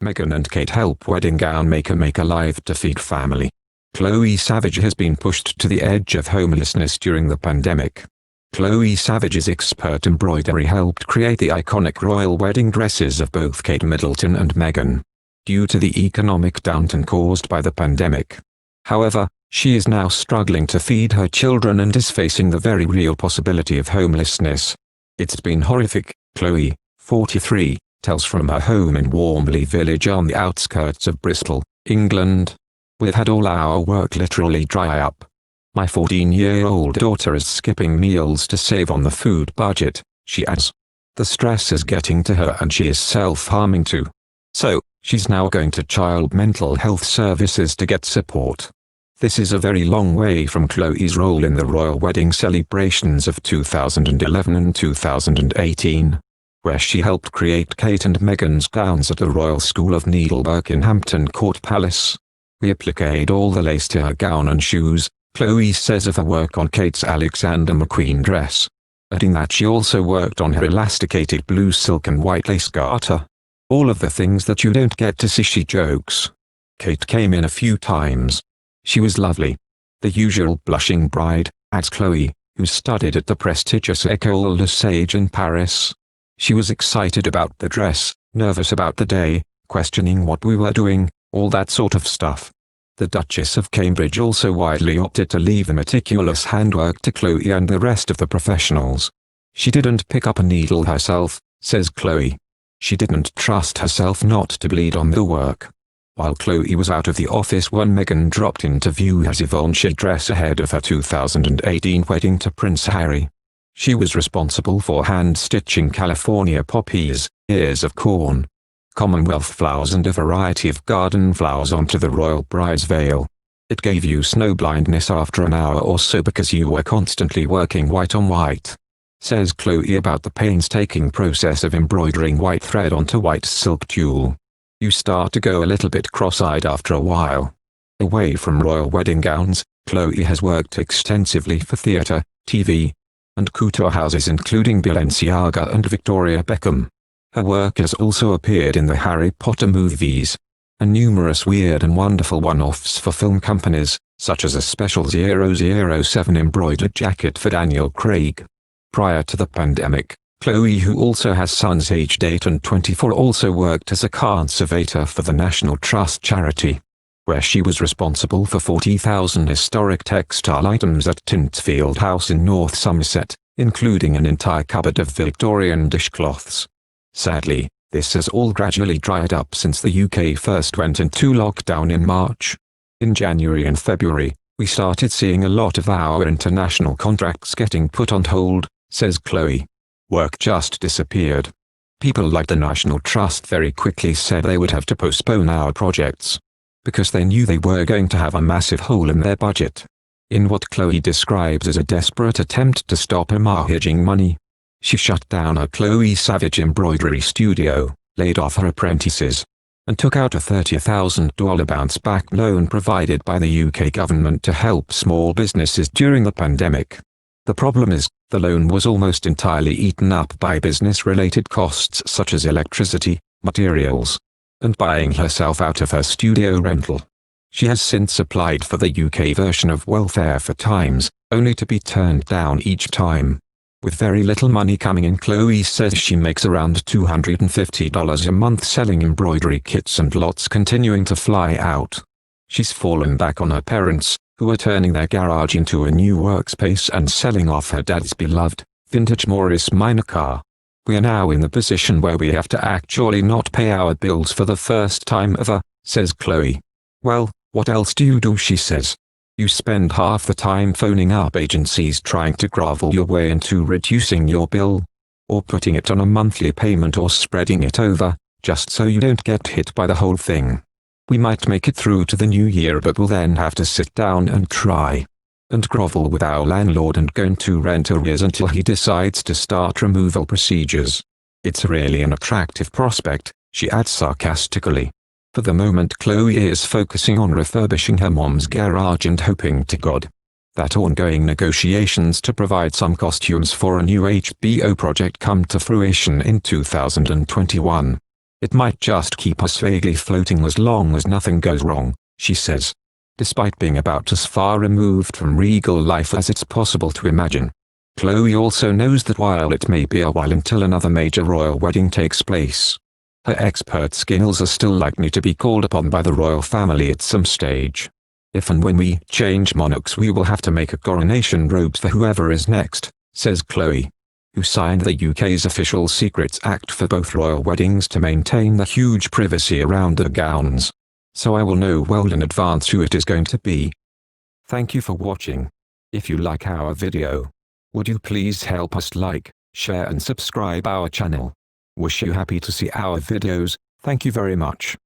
Meghan and Kate help wedding gown maker make a life to feed family. Chloe Savage has been pushed to the edge of homelessness during the pandemic. Chloe Savage's expert embroidery helped create the iconic royal wedding dresses of both Kate Middleton and Meghan, due to the economic downturn caused by the pandemic. However, she is now struggling to feed her children and is facing the very real possibility of homelessness. "It's been horrific," Chloe, 43, tells from her home in Warmley Village on the outskirts of Bristol, England. "We've had all our work literally dry up. My 14-year-old daughter is skipping meals to save on the food budget," she adds. "The stress is getting to her and she is self-harming too. So, she's now going to child mental health services to get support." This is a very long way from Chloe's role in the royal wedding celebrations of 2011 and 2018, where she helped create Kate and Meghan's gowns at the Royal School of Needlework in Hampton Court Palace. "We appliqued all the lace to her gown and shoes," Chloe says of her work on Kate's Alexander McQueen dress, adding that she also worked on her elasticated blue silk and white lace garter. "All of the things that you don't get to see," she jokes. "Kate came in a few times. She was lovely. The usual blushing bride," adds Chloe, who studied at the prestigious École des Sages in Paris. "She was excited about the dress, nervous about the day, questioning what we were doing, all that sort of stuff." The Duchess of Cambridge also widely opted to leave the meticulous handwork to Chloe and the rest of the professionals. "She didn't pick up a needle herself," says Chloe. "She didn't trust herself not to bleed on the work." While Chloe was out of the office when Meghan dropped in to view her Givenchy dress ahead of her 2018 wedding to Prince Harry. She was responsible for hand-stitching California poppies, ears of corn, Commonwealth flowers and a variety of garden flowers onto the royal bride's veil. "It gave you snow blindness after an hour or so because you were constantly working white on white," says Chloe about the painstaking process of embroidering white thread onto white silk tulle. "You start to go a little bit cross-eyed after a while." Away from royal wedding gowns, Chloe has worked extensively for theatre, TV, and couture houses including Balenciaga and Victoria Beckham. Her work has also appeared in the Harry Potter movies, and numerous weird and wonderful one-offs for film companies, such as a special 007 embroidered jacket for Daniel Craig. Prior to the pandemic, Chloe, who also has sons aged 8 and 24, also worked as a conservator for the National Trust charity, where she was responsible for 40,000 historic textile items at Tintfield House in North Somerset, including an entire cupboard of Victorian dishcloths. Sadly, this has all gradually dried up since the UK first went into lockdown in March. In January and February, we started seeing a lot of our international contracts getting put on hold, says Chloe. Work just disappeared. People like the National Trust very quickly said they would have to postpone our projects, because they knew they were going to have a massive hole in their budget. In what Chloe describes as a desperate attempt to stop hemorrhaging money, she shut down her Chloe Savage embroidery studio, laid off her apprentices, and took out a $30,000 bounce-back loan provided by the UK government to help small businesses during the pandemic. The problem is, the loan was almost entirely eaten up by business-related costs such as electricity, materials, and buying herself out of her studio rental. She has since applied for the UK version of welfare for Times, only to be turned down each time. With very little money coming in, Chloe says she makes around $250 a month selling embroidery kits and lots continuing to fly out. She's fallen back on her parents, who are turning their garage into a new workspace and selling off her dad's beloved, vintage Morris Minor car. "We are now in the position where we have to actually not pay our bills for the first time ever," says Chloe. "Well, what else do you do?" she says. "You spend half the time phoning up agencies trying to grovel your way into reducing your bill, or putting it on a monthly payment or spreading it over, just so you don't get hit by the whole thing. We might make it through to the new year, but we'll then have to sit down and try and grovel with our landlord and go into rent arrears until he decides to start removal procedures. It's really an attractive prospect," she adds sarcastically. For the moment, Chloe is focusing on refurbishing her mom's garage and hoping to God that ongoing negotiations to provide some costumes for a new HBO project come to fruition in 2021. It might just keep us vaguely floating as long as nothing goes wrong, she says. Despite being about as far removed from regal life as it's possible to imagine. Chloe also knows that while it may be a while until another major royal wedding takes place, her expert skills are still likely to be called upon by the royal family at some stage. If and when we change monarchs, we will have to make a coronation robes for whoever is next, says Chloe, who signed the UK's Official Secrets Act for both royal weddings to maintain the huge privacy around the gowns. So I will know well in advance who it is going to be. Thank you for watching. If you like our video, would you please help us like, share and subscribe our channel. Wish you happy to see our videos. Thank you very much.